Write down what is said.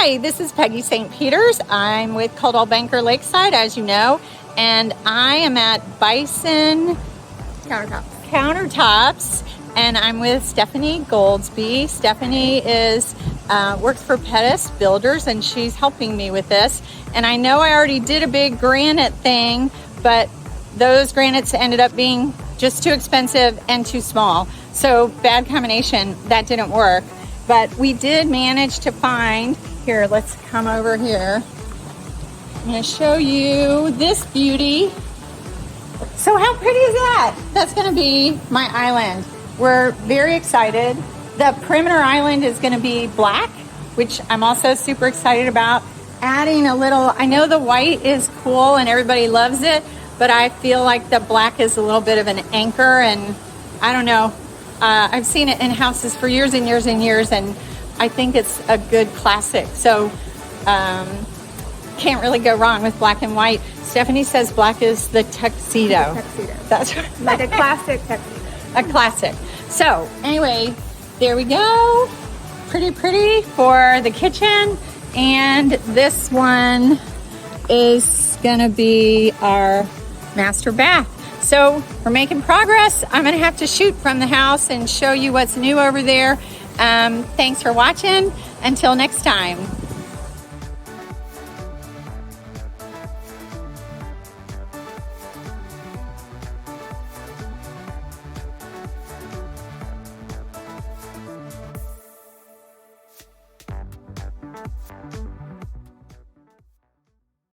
Hi, this is Peggy St. Peters. I'm with Coldwell Banker Lakeside, as you know, and I am at Bison Countertops, and I'm with Stephanie Goldsby. Stephanie is works for Pettis Builders, and she's helping me with this. And I know I already did a big granite thing, but those granites ended up being just too expensive and too small. So bad combination, that didn't work. But we did manage to find, here, let's come over here. I'm gonna show you this beauty. So how pretty is that? That's gonna be my island. We're very excited. The perimeter island is gonna be black, which I'm also super excited about. Adding a little, I know the white is cool and everybody loves it, but I feel like the black is a little bit of an anchor, and I don't know. I've seen it in houses for years and years and years, and I think it's a good classic. So can't really go wrong with black and white. Stephanie says black is the tuxedo. That's right. Like a classic tuxedo. A classic. So anyway, there we go. Pretty pretty for the kitchen. And this one is gonna be our master bath. So we're making progress. I'm gonna have to shoot from the house and show you what's new over there. Thanks for watching. Until next time.